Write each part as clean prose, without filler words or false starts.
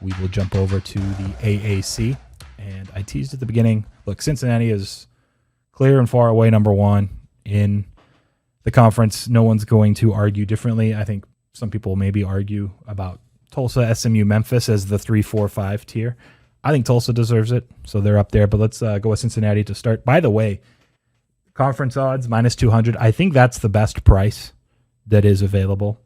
we will jump over to the AAC. And I teased at the beginning, look, Cincinnati is clear and far away number one in the conference. No one's going to argue differently. I think some people maybe argue about Tulsa, SMU, Memphis as the 3, 4, 5 tier. I think Tulsa deserves it, so they're up there. But let's go with Cincinnati to start. By the way, conference odds, minus 200. I think that's the best price that is available.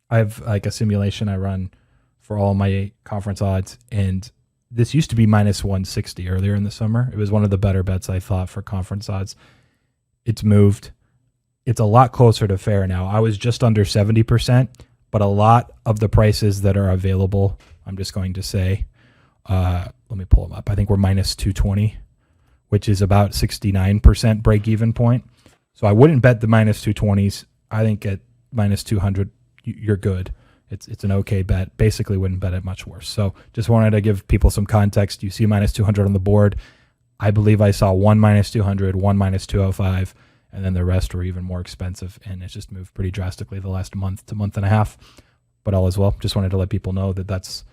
I have like a simulation I run for all my conference odds, and this used to be minus 160 earlier in the summer. It was one of the better bets I thought for conference odds. It's moved. It's a lot closer to fair now. I was just under 70%, but a lot of the prices that are available, I'm just going to say, let me pull them up. I think we're minus 220, which is about 69% break-even point. So I wouldn't bet the minus 220s. I think at minus 200, you're good. It's an okay bet. Basically wouldn't bet it much worse. So just wanted to give people some context. You see minus 200 on the board. I believe I saw one minus 200, one minus 205, and then the rest were even more expensive. And it's just moved pretty drastically the last month to month and a half. But all is well. Just wanted to let people know that that's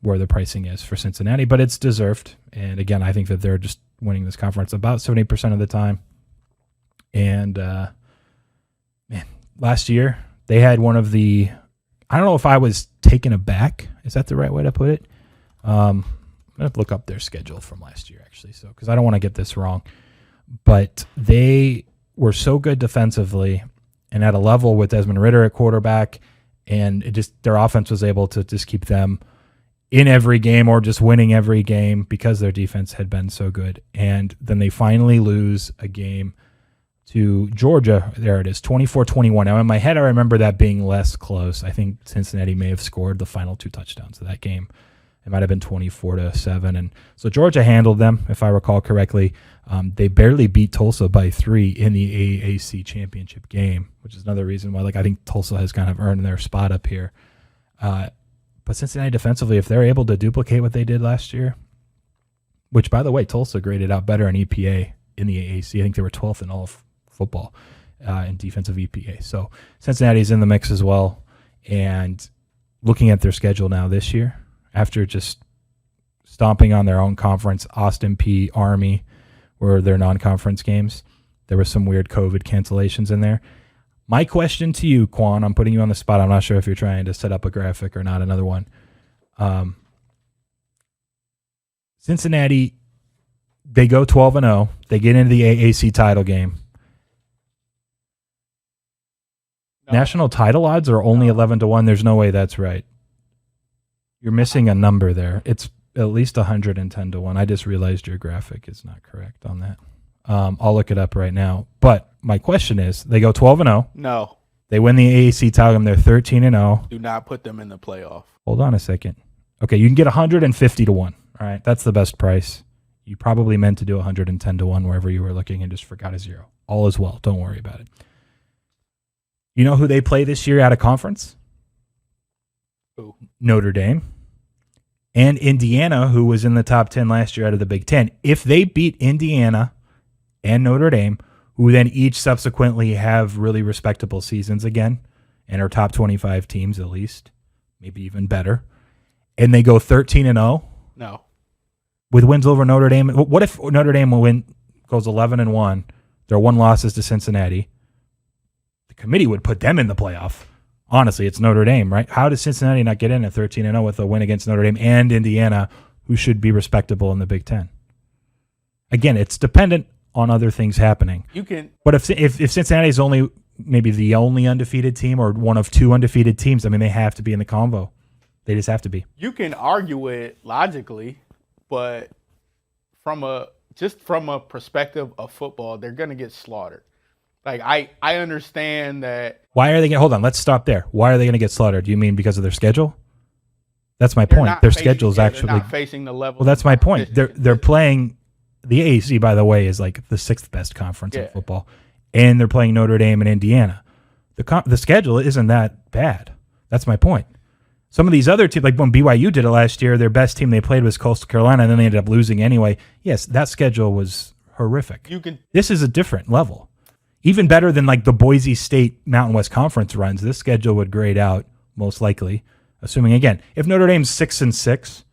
where the pricing is for Cincinnati. But it's deserved. And again, I think that they're just winning this conference about 70% of the time. And man, last year they had one of the, I don't know if I was taken aback. Is that the right way to put it? I'm going to look up their schedule from last year, actually, so because I don't want to get this wrong. But they were so good defensively and at a level with Desmond Ridder at quarterback, and it just their offense was able to just keep them in every game or just winning every game because their defense had been so good. And then they finally lose a game to Georgia. There it is, 24-21. Now, in my head, I remember that being less close. I think Cincinnati may have scored the final 2 touchdowns of that game. It might have been 24-7. And so Georgia handled them, if I recall correctly. They barely beat Tulsa by 3 in the AAC championship game, which is another reason why I think Tulsa has kind of earned their spot up here. But Cincinnati defensively, if they're able to duplicate what they did last year, which, by the way, Tulsa graded out better in EPA in the AAC. I think they were 12th in all of football in defensive EPA. So Cincinnati's in the mix as well. And looking at their schedule now this year, after just stomping on their own conference, Austin P, Army were their non-conference games. There were some weird COVID cancellations in there. My question to you, Quan, I'm putting you on the spot. I'm not sure if you're trying to set up a graphic or not, another one. Cincinnati, they go 12-0. They get into the AAC title game. No. National title odds are only 11-1. There's no way that's right. You're missing a number there. It's at least 110-1. I just realized your graphic is not correct on that. I'll look it up right now. But my question is, they go 12-0. No. They win the AAC title game. They're 13-0. Do not put them in the playoff. Hold on a second. Okay, you can get 150-1. All right, that's the best price. You probably meant to do 110-1 wherever you were looking and just forgot a zero. All is well. Don't worry about it. You know who they play this year out of conference? Who? Notre Dame. And Indiana, who was in the top 10 last year out of the Big Ten. If they beat Indiana and Notre Dame, who then each subsequently have really respectable seasons again and are top 25 teams at least, maybe even better, and they go 13-0? No. With wins over Notre Dame? What if Notre Dame goes 11-1, their 1 losses to Cincinnati? The committee would put them in the playoff. Honestly, it's Notre Dame, right? How does Cincinnati not get in at 13-0 with a win against Notre Dame and Indiana, who should be respectable in the Big Ten? Again, it's dependent on other things happening. But if Cincinnati's only maybe the only undefeated team or one of 2 undefeated teams, I mean, they have to be in the convo. They just have to be. You can argue it logically, but from a perspective of football, they're going to get slaughtered. I understand that. Why are they going to, hold on, let's stop there. Why are they going to get slaughtered? Do you mean because of their schedule? That's my point. Their schedule's actually not facing the level. Well, that's my point. They're playing, the AAC, by the way, is like the 6th best conference in football, and they're playing Notre Dame and Indiana. The schedule isn't that bad. That's my point. Some of these other teams, like when BYU did it last year, their best team they played was Coastal Carolina, and then they ended up losing anyway. Yes, that schedule was horrific. This is a different level. Even better than like the Boise State Mountain West Conference runs. This schedule would grade out most likely Assuming, again, if Notre Dame's 6-6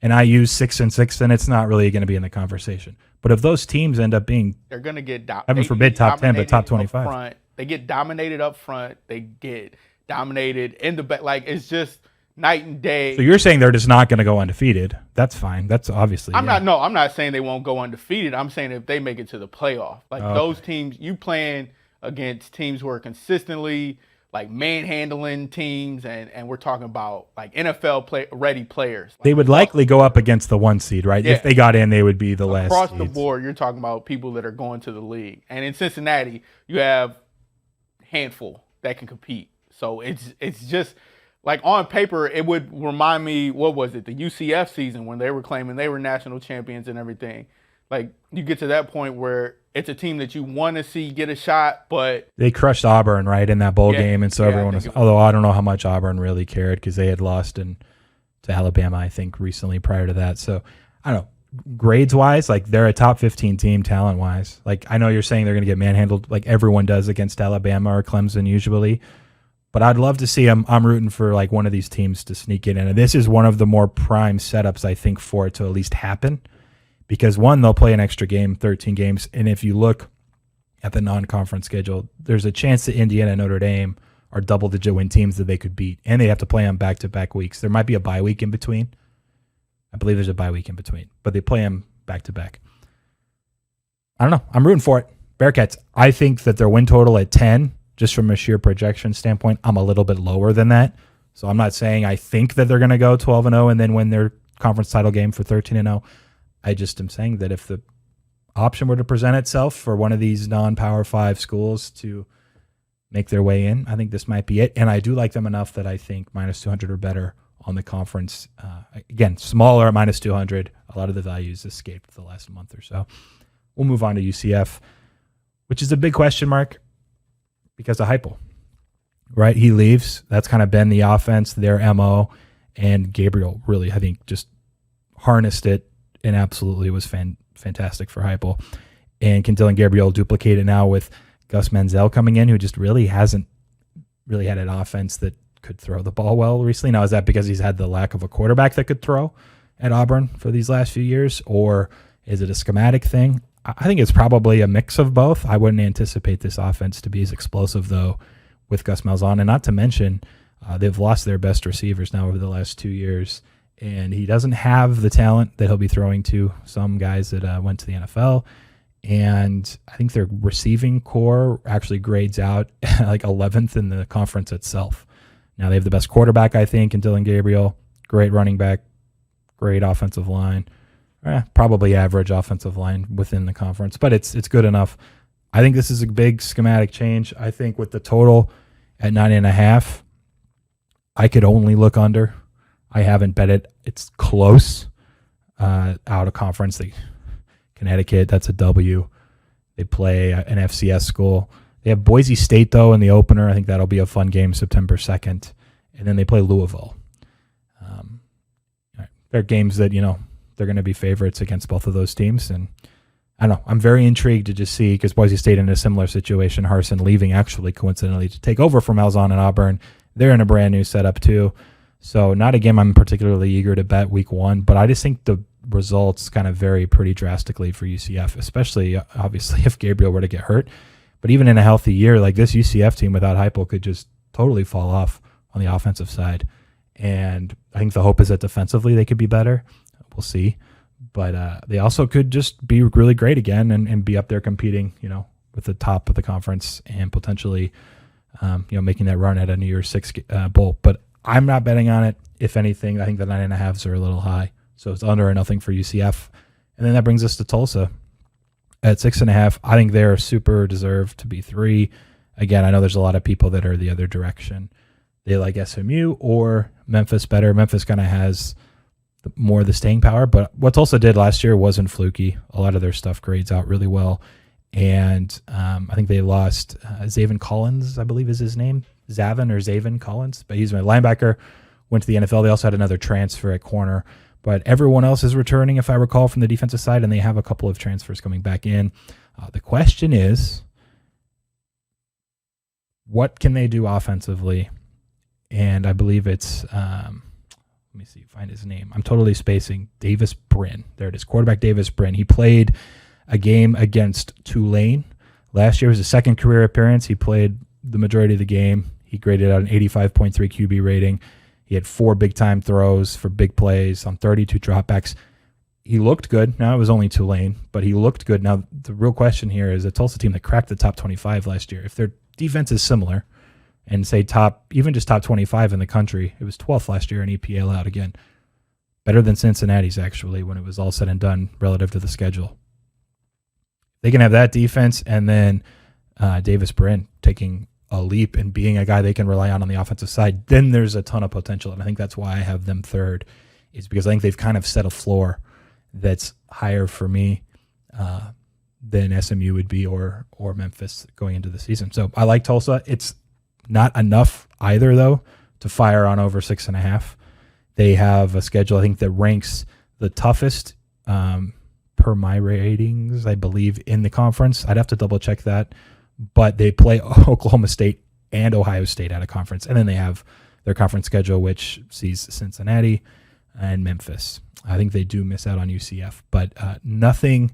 and IU's 6-6, then it's not really going to be in the conversation. But if those teams end up being, they're going to get heaven forbid top 10, but top 25. Front. They get dominated up front. They get dominated in the back. Like, it's just night and day. So you're saying they're just not going to go undefeated. That's fine. That's obviously. I'm not saying they won't go undefeated. I'm saying if they make it to the playoff. Like, those teams, you playing against teams who are consistently like manhandling teams, and we're talking about like NFL ready players. Like, they would likely go up against the 1 seed, right? Yeah. If they got in, they would be the last. Across the board, you're talking about people that are going to the league. And in Cincinnati, you have a handful that can compete. So it's just like on paper, it would remind me, what was it, the UCF season when they were claiming they were national champions and everything. Like, you get to that point where it's a team that you want to see get a shot, but they crushed Auburn, right, in that bowl game, and so everyone was. Although I don't know how much Auburn really cared because they had lost to Alabama, I think, recently prior to that. So I don't know. Grades wise, like they're a top 15 team talent wise. Like I know you're saying they're going to get manhandled, like everyone does against Alabama or Clemson usually. But I'd love to see them. I'm rooting for like one of these teams to sneak it in, and this is one of the more prime setups I think for it to at least happen. Because one, they'll play an extra game, 13 games. And if you look at the non-conference schedule, there's a chance that Indiana and Notre Dame are double-digit win teams that they could beat. And they have to play on back-to-back weeks. There might be a bye week in between. I believe there's a bye week in between. But they play them back-to-back. I don't know. I'm rooting for it. Bearcats, I think that their win total at 10, just from a sheer projection standpoint, I'm a little bit lower than that. So I'm not saying I think that they're going to go 12-0 and then win their conference title game for 13-0. I just am saying that if the option were to present itself for one of these non-Power 5 schools to make their way in, I think this might be it. And I do like them enough that I think minus 200 or better on the conference. Again, smaller at minus 200. A lot of the values escaped the last month or so. We'll move on to UCF, which is a big question mark because of Heupel, right? He leaves. That's kind of been the offense, their MO. And Gabriel really, I think, just harnessed it. And absolutely was fantastic for Heupel. And can Dylan Gabriel duplicate it now with Gus Manziel coming in, who just really hasn't really had an offense that could throw the ball well recently? Now, is that because he's had the lack of a quarterback that could throw at Auburn for these last few years? Or is it a schematic thing? I think it's probably a mix of both. I wouldn't anticipate this offense to be as explosive, though, with Gus Malzahn. And not to mention, they've lost their best receivers now over the last 2 years. And he doesn't have the talent that he'll be throwing to some guys that went to the NFL. And I think their receiving core actually grades out like 11th in the conference itself. Now they have the best quarterback, I think, in Dylan Gabriel. Great running back, great offensive line. Probably average offensive line within the conference, but it's good enough. I think this is a big schematic change. I think with the total at 9.5, I could only look under. I haven't bet it. It's close. Out of conference, Connecticut, that's a W. They play an FCS school. They have Boise State, though, in the opener. I think that'll be a fun game, September 2nd. And then they play Louisville. They're games that, they're going to be favorites against both of those teams. And I don't know. I'm very intrigued to just see, because Boise State in a similar situation, Harsin leaving actually coincidentally to take over from Malzahn and Auburn. They're in a brand new setup, too. So not a game I'm particularly eager to bet week one, but I just think the results kind of vary pretty drastically for UCF, especially obviously if Gabriel were to get hurt. But even in a healthy year, like this UCF team without Heupel could just totally fall off on the offensive side. And I think the hope is that defensively they could be better. We'll see. But they also could just be really great again and be up there competing, with the top of the conference and potentially, making that run at a New Year's Six bowl. But I'm not betting on it. If anything, I think the 9.5s are a little high. So it's under or nothing for UCF. And then that brings us to Tulsa at 6.5. I think they're super deserved to be 3. Again, I know there's a lot of people that are the other direction. They like SMU or Memphis better. Memphis kind of has more of the staying power. But what Tulsa did last year wasn't fluky. A lot of their stuff grades out really well. And I think they lost Zaven Collins, I believe is his name. Zaven Collins, but he's my linebacker, went to the NFL. They also had another transfer at corner, but everyone else is returning, if I recall, from the defensive side, and they have a couple of transfers coming back in. The question is, what can they do offensively? and I believe it's let me see, find his name. I'm totally spacing. Davis Brin. There it is. Quarterback Davis Brin. He played a game against Tulane. Last year was his second career appearance. He played the majority of the game. He graded out an 85.3 QB rating. He had 4 big-time throws for big plays on 32 dropbacks. He looked good. Now it was only Tulane, but he looked good. Now the real question here is a Tulsa team that cracked the top 25 last year. If their defense is similar and say even just top 25 in the country, it was 12th last year in EPA allowed again. Better than Cincinnati's actually when it was all said and done relative to the schedule. They can have that defense and then Davis Brin taking a leap and being a guy they can rely on the offensive side, then there's a ton of potential. And I think that's why I have them third, is because I think they've kind of set a floor that's higher for me than SMU would be or Memphis going into the season. So I like Tulsa. It's not enough either, though, to fire on over 6.5. They have a schedule, I think, that ranks the toughest per my ratings, I believe, in the conference. I'd have to double check that. But they play Oklahoma State and Ohio State at a conference. And then they have their conference schedule, which sees Cincinnati and Memphis. I think they do miss out on UCF, but nothing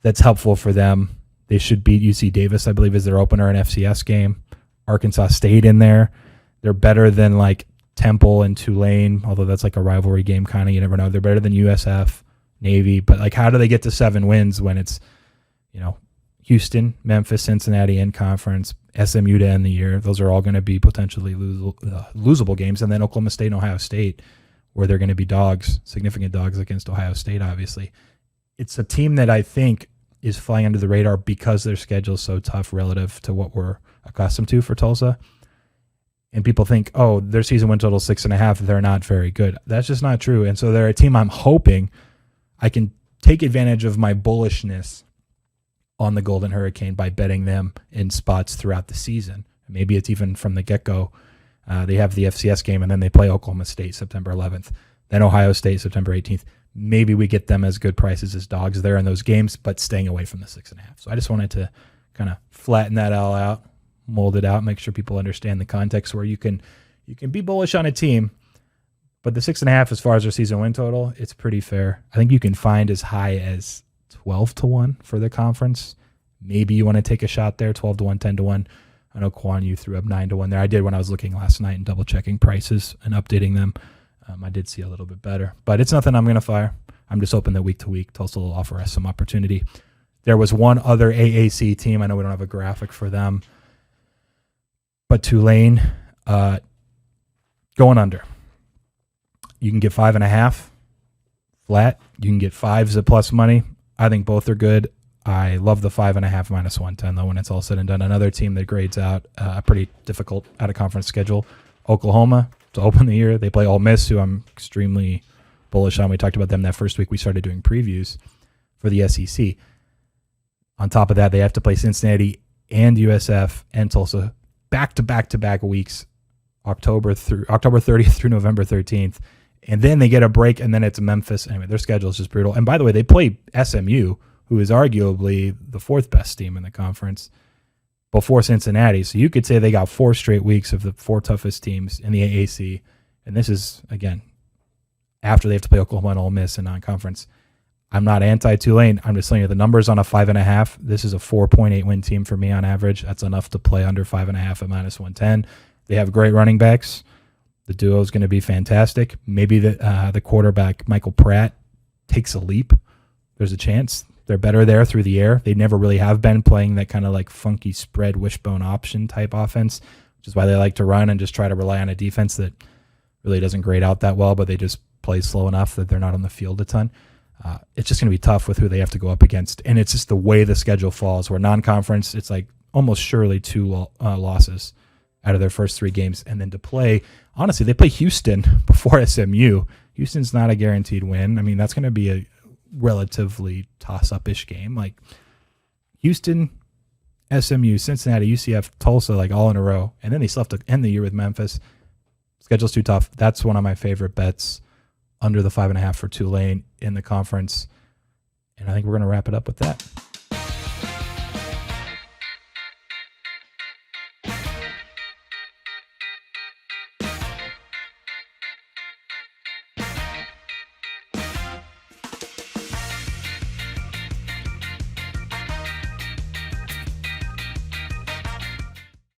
that's helpful for them. They should beat UC Davis, I believe, is their opener, an FCS game. Arkansas State in there. They're better than like Temple and Tulane, although that's like a rivalry game kind of. You never know. They're better than USF, Navy. But like, how do they get to 7 wins when it's, Houston, Memphis, Cincinnati in conference, SMU to end the year? Those are all going to be potentially losable games. And then Oklahoma State and Ohio State, where they're going to be dogs, significant dogs against Ohio State, obviously. It's a team that I think is flying under the radar because their schedule is so tough relative to what we're accustomed to for Tulsa. And people think, oh, their season win total is 6.5. They're not very good. That's just not true. And so they're a team I'm hoping I can take advantage of my bullishness on the Golden Hurricane by betting them in spots throughout the season. Maybe it's even from the get-go. They have the FCS game, and then they play Oklahoma State September 11th, then Ohio State September 18th. Maybe we get them as good prices as dogs there in those games, but staying away from the 6.5. So I just wanted to kind of flatten that all out, mold it out, make sure people understand the context where you can be bullish on a team, but the 6.5 as far as their season win total, it's pretty fair. I think you can find as high as 12-1 for the conference. Maybe you want to take a shot there, 12-1, 10-1. I know Quan, you threw up 9-1 there. I did when I was looking last night and double checking prices and updating them. I did see a little bit better, but it's nothing I'm going to fire. I'm just hoping that week to week Tulsa will offer us some opportunity. There was one other AAC team. I know we don't have a graphic for them, but Tulane going under. You can get 5.5 flat. You can get 5s at plus money. I think both are good. I love the 5.5 minus 110 though when it's all said and done. Another team that grades out a pretty difficult out of conference schedule. Oklahoma to open the year. They play Ole Miss, who I'm extremely bullish on. We talked about them that first week we started doing previews for the SEC. On top of that, they have to play Cincinnati and USF and Tulsa back-to-back weeks, October 30th through November 13th. And then they get a break, and then it's Memphis. Anyway, their schedule is just brutal. And by the way, they play SMU, who is arguably the 4th best team in the conference, before Cincinnati. So you could say they got 4 straight weeks of the 4 toughest teams in the AAC. And this is, again, after they have to play Oklahoma and Ole Miss in non-conference. I'm not anti-Tulane. I'm just telling you the numbers on a 5.5. This is a 4.8 win team for me on average. That's enough to play under 5.5 at minus 110. They have great running backs. The duo is going to be fantastic. Maybe the quarterback, Michael Pratt, takes a leap. There's a chance. They're better there through the air. They never really have been playing that kind of like funky spread wishbone option type offense, which is why they like to run and just try to rely on a defense that really doesn't grade out that well, but they just play slow enough that they're not on the field a ton. It's just going to be tough with who they have to go up against. And it's just the way the schedule falls, where non-conference, it's like almost surely 2 losses out of their first 3 games. And then to play, honestly, they play Houston before SMU. Houston's not a guaranteed win. I mean, that's going to be a relatively toss-up-ish game. Like Houston, SMU, Cincinnati, UCF, Tulsa, like all in a row. And then they still have to end the year with Memphis. Schedule's too tough. That's one of my favorite bets, under the 5.5 for Tulane in the conference. And I think we're going to wrap it up with that.